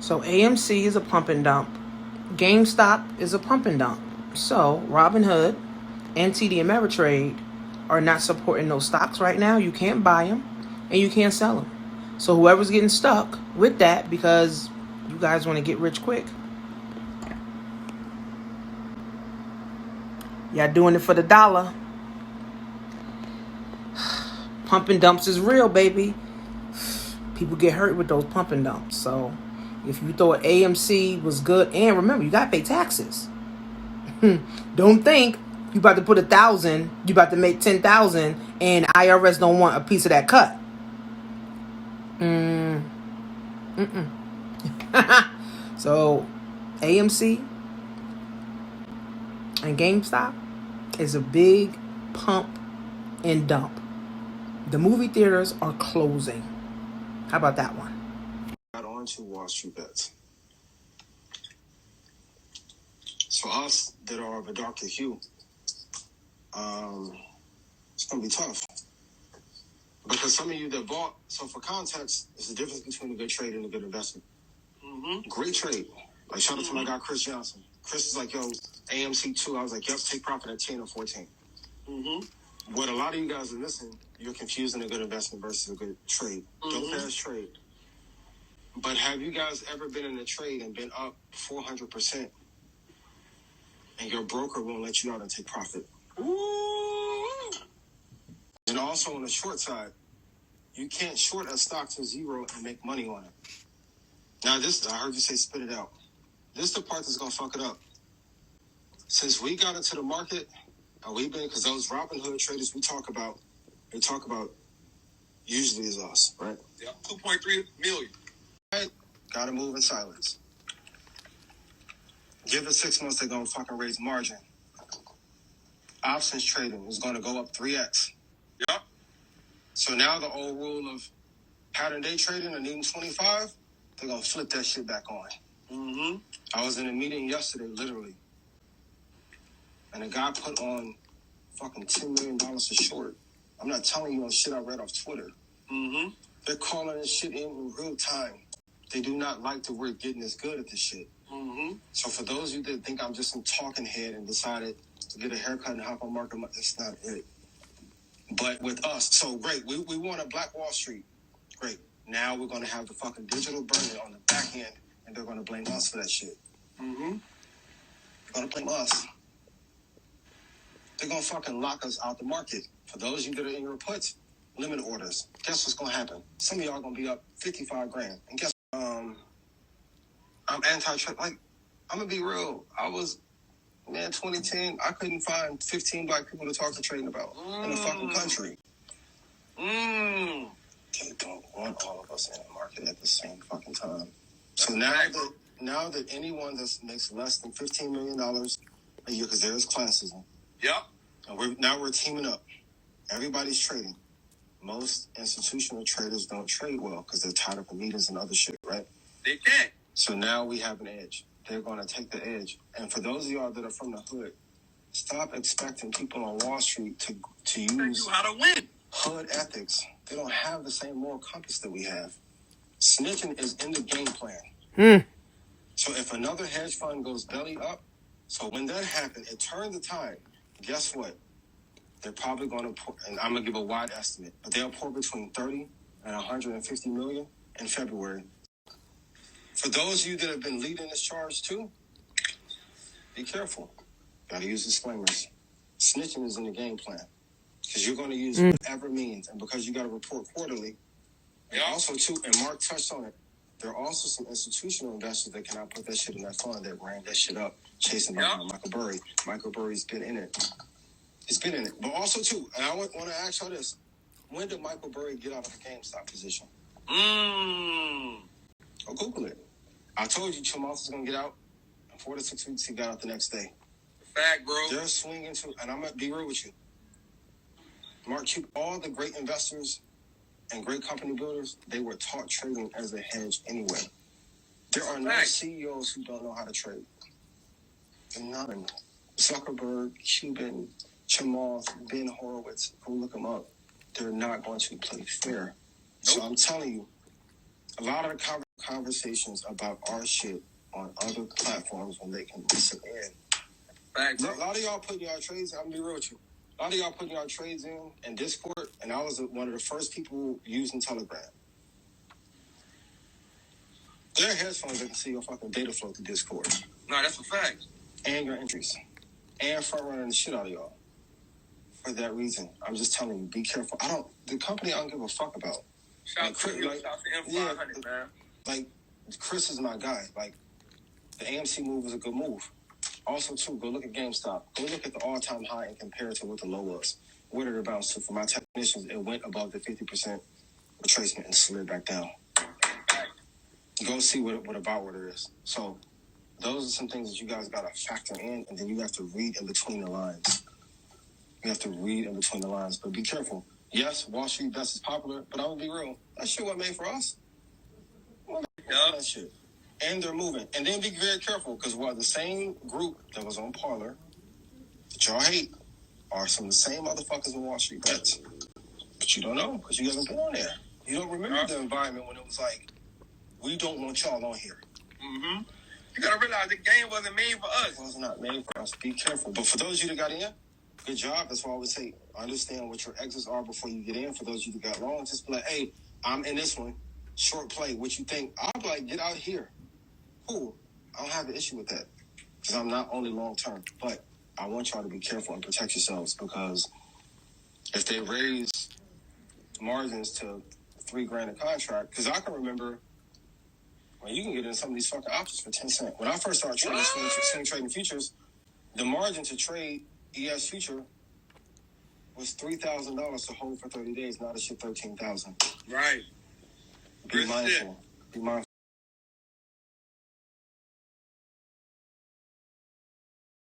So AMC is a pump and dump. GameStop is a pump and dump. So Robinhood and TD Ameritrade are not supporting those stocks right now. You can't buy them and you can't sell them. So whoever's getting stuck with that because you guys want to get rich quick, y'all doing it for the dollar. Pump and dumps is real, baby. People get hurt with those pump and dumps. So if you thought AMC was good, and remember, you got to pay taxes. Don't think you about to put 1,000, you about to make 10,000, and IRS don't want a piece of that cut. So AMC and GameStop is a big pump and dump. The movie theaters are closing. How about that one? Got on to Wall Street bets. So us that are of a darker hue, it's gonna be tough. Because some of you that bought, so for context, it's the difference between a good trade and a good investment. Great trade. Like shout out to my guy Chris Johnson. Chris is like, yo, AMC 2. I was like, yep, take profit at 10 or 14. What a lot of you guys are missing, you're confusing a good investment versus a good trade. Dope ass trade. But have you guys ever been in a trade and been up 400% and your broker won't let you out and take profit? And also on the short side, you can't short a stock to zero and make money on it. Now this, I heard you say spit it out. This is the part that's going to fuck it up. Since we got into the market, and we've been, because those Robinhood traders they talk about usually is us, right? Yeah, 2.3 million. Right? Gotta move in silence. Give it 6 months, they're going to fucking raise margin. Options trading is going to go up 3x. Yep. So now the old rule of pattern day trading and needing 25, they're going to flip that shit back on. I was in a meeting yesterday, literally. And a guy put on fucking $10 million a short. I'm not telling you on shit I read off Twitter. They're calling this shit in real time. They do not like the word getting as good at this shit. So for those of you that think I'm just some talking head and decided to get a haircut and hop on market, that's not it. But with us, so great. We want a Black Wall Street. Great. Now we're going to have the fucking digital burden on the back end, and they're going to blame us for that shit. They're going to blame us. They're going to fucking lock us out the market. For those of you that are in your puts, limit orders. Guess what's going to happen? Some of y'all going to be up 55 grand. And guess I'm anti-trade. Like, I'm going to be real. I was, 2010, I couldn't find 15 black people to talk to trading about in the fucking country. They don't want all of us in the market at the same fucking time. So now that anyone that makes less than $15 million a year, because there's classism. Yep. And we're teaming up. Everybody's trading. Most institutional traders don't trade well because they're tied up in meetings and other shit, right? They can't. So now we have an edge. They're going to take the edge. And for those of y'all that are from the hood, stop expecting people on Wall Street to use how to win. Hood ethics. They don't have the same moral compass that we have. Snitching is in the game plan. So if another hedge fund goes belly up, so when that happens, it turns the tide. Guess what? They're probably going to pour, and I'm going to give a wide estimate, but they'll pour between 30 and 150 million in February. For those of you that have been leading this charge too, be careful. Got to use disclaimers. Snitching is in the game plan because you're going to use whatever means, and because you got to report quarterly. And also too, and Mark touched on it, there are also some institutional investors that cannot put that shit in that fund that ran that shit up, chasing behind Michael Burry. Michael Burry's been in it. He's been in it. But also too, and I want to ask y'all this: when did Michael Burry get out of the GameStop position? Go Google it. I told you Chamath was going to get out. In 4 to 6 weeks, he got out the next day. Fact, bro. They're swinging to, and I'm going to be real with you. Mark, all the great investors and great company builders, they were taught trading as a hedge anyway. There are no CEOs who don't know how to trade. None. Zuckerberg, Cuban, Chamath, Ben Horowitz, go look them up. They're not going to play fair. So I'm telling you, a lot of the conversations about our shit on other platforms when they can listen in. Fact, bro. A lot of y'all putting y'all trades, I'm gonna be real with you. A lot of y'all putting y'all trades in Discord, and I was one of the first people using Telegram. There are hedge funds that can see your fucking data flow through Discord. No, that's a fact. And your entries. And front running the shit out of y'all. For that reason, I'm just telling you, be careful. The company I don't give a fuck about. Shout out to M500, man. Like, Chris is my guy. Like, the AMC move was a good move. Also, too, go look at GameStop. Go look at the all-time high and compare it to what the low was. Where did it bounce to? For my technicians, it went above the 50% retracement and slid back down. Go see what it is. So, those are some things that you guys got to factor in, and then you have to read in between the lines. You have to read in between the lines, but be careful. Yes, Wall Street Best is popular, but I'm going to be real. That shit wasn't made for us. That shit. And they're moving. And then be very careful, because the same group that was on Parler that y'all hate are some of the same motherfuckers in Wall Street Bets. But you don't know, because you haven't been on there. You don't remember the environment when it was like, we don't want y'all on here. Mm-hmm. You got to realize the game wasn't made for us. It was not made for us. Be careful. But for those of you that got in, good job. That's why I would say, understand what your exits are before you get in. For those of you that got long, just be like, hey, I'm in this one. Short play. What you think? I'll be like, get out here. Cool. I don't have an issue with that. Because I'm not only long term. But I want y'all to be careful and protect yourselves. Because if they raise margins to $3,000 a contract, because I can remember when you can get in some of these fucking options for 10 cents. When I first started trading trading futures, the margin to trade ES future was $3,000 to hold for 30 days. Now this shit $13,000. Right. Be mindful. Be mindful.